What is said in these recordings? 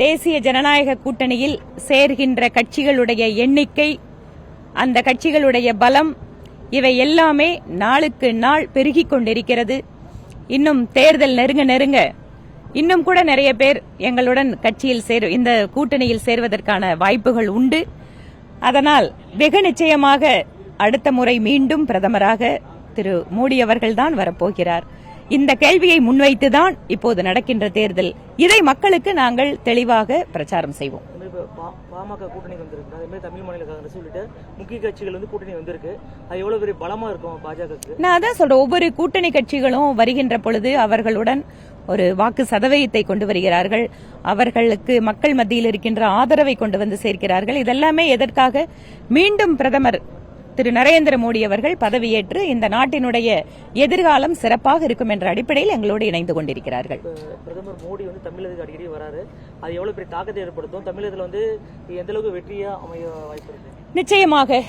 தேசிய ஜனநாயக கூட்டணியில் சேர்கின்ற கட்சிகளுடைய எண்ணிக்கை, அந்த கட்சிகளுடைய பலம், இவை எல்லாமே நாளுக்கு நாள் பெருகிக் கொண்டிருக்கிறது. இன்னும் தேர்தல் நெருங்க நெருங்க இன்னும் கூட நிறைய பேர் எங்களுடன் கட்சியில் இந்த கூட்டணியில் சேர்வதற்கான வாய்ப்புகள் உண்டு. அதனால் வெகு நிச்சயமாக அடுத்த முறை மீண்டும் பிரதமராக திரு மோடி அவர்கள்தான் வரப்போகிறார். இந்த கேள்வியை முன்வைத்துதான் இப்போது நடக்கின்ற தேர்தல். இதை மக்களுக்கு நாங்கள் தெளிவாக பிரச்சாரம் செய்வோம். பாமக கூட்டணி வந்திருக்கு, அதே மாதிரி தமிழ் மாநில காங்கிரஸ் உள்ளிட்ட முக்கிய கட்சிகள் கூட்டணி வந்திருக்கு. அது எவ்வளவு பெரிய பலமா இருக்கும் பாஜகவுக்கு? நான் அதான் சொல்றேன், ஒவ்வொரு கூட்டணி கட்சிகளும் வருகின்ற பொழுது அவர்களுடன் ஒரு வாக்கு சதவீதத்தை கொண்டு வருகிறார்கள். அவர்களுக்கு மக்கள் மத்தியில் இருக்கின்ற ஆதரவை கொண்டு வந்து சேர்க்கிறார்கள். இதெல்லாமே எதற்காக? மீண்டும் பிரதமர் திரு நரேந்திர மோடி அவர்கள் பதவியேற்று இந்த நாட்டினுடைய எதிர்காலம் சிறப்பாக இருக்கும் என்ற அடிப்படையில் எங்களோடு இணைந்து கொண்டிருக்கிறார்கள். பிரதமர் மோடி தமிழகத்துக்கு அடிக்கடி வராரு, அது எவ்வளவு பெரிய தாக்கத்தை ஏற்படுத்தும்? தமிழகத்தில் எந்த அளவுக்கு வெற்றியா அமைய வாய்ப்பு இருக்கு? நிச்சயமாக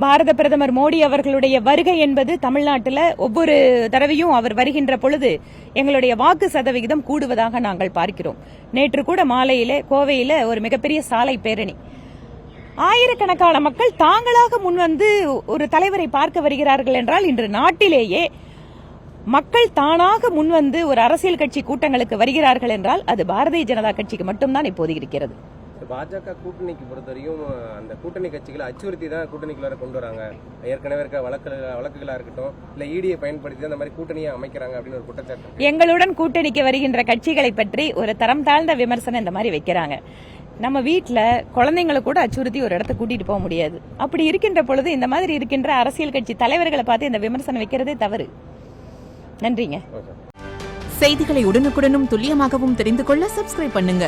பாரத பிரதமர் மோடி அவர்களுடைய வருகை என்பது தமிழ்நாட்டில் ஒவ்வொரு தடவையும் அவர் வருகின்ற பொழுது எங்களுடைய வாக்கு சதவிகிதம் கூடுவதாக நாங்கள் பார்க்கிறோம். நேற்று கூட மாலையிலே கோவையில ஒரு மிகப்பெரிய சாலை பேரணி, ஆயிரக்கணக்கான மக்கள் தாங்களாக முன்வந்து ஒரு தலைவரை பார்க்க வருகிறார்கள் என்றால், இன்று நாட்டிலேயே மக்கள் தானாக முன்வந்து ஒரு அரசியல் கட்சி கூட்டங்களுக்கு வருகிறார்கள் என்றால் அது பாரதிய ஜனதா கட்சிக்கு மட்டும்தான் இப்போது இருக்கிறது. பாஜக கூட்டணிக்கு பொறுத்தவரையும் அந்த கூட்டணி கட்சிகளை அச்சுறுத்தி தான் கூட்டணிக்குள்ளார கொண்டு வராங்க. ஏற்கனவே இருக்க வழக்குகளா இருக்கட்டும், இல்ல ஈடியை பயன்படுத்தி அந்த மாதிரி கூட்டணியை அமைக்கிறாங்க அப்படின்னு ஒரு குற்றச்சாட்டு. எங்களுடன் கூட்டணிக்கு வருகின்ற கட்சிகளை பற்றி ஒரு தரம் தாழ்ந்த விமர்சனம் இந்த மாதிரி வைக்கிறாங்க. நம்ம வீட்டுல குழந்தைங்களை கூட அச்சுறுத்தி ஒரு இடத்த கூட்டிட்டு போக முடியாது. அப்படி இருக்கின்ற பொழுது இந்த மாதிரி இருக்கின்ற அரசியல் கட்சி தலைவர்களை பார்த்து இந்த விமர்சனம் வைக்கிறதே தவறு. நன்றிங்க. செய்திகளை உடனுக்குடனும் துல்லியமாகவும் தெரிந்து கொள்ள சப்ஸ்கிரைப் பண்ணுங்க.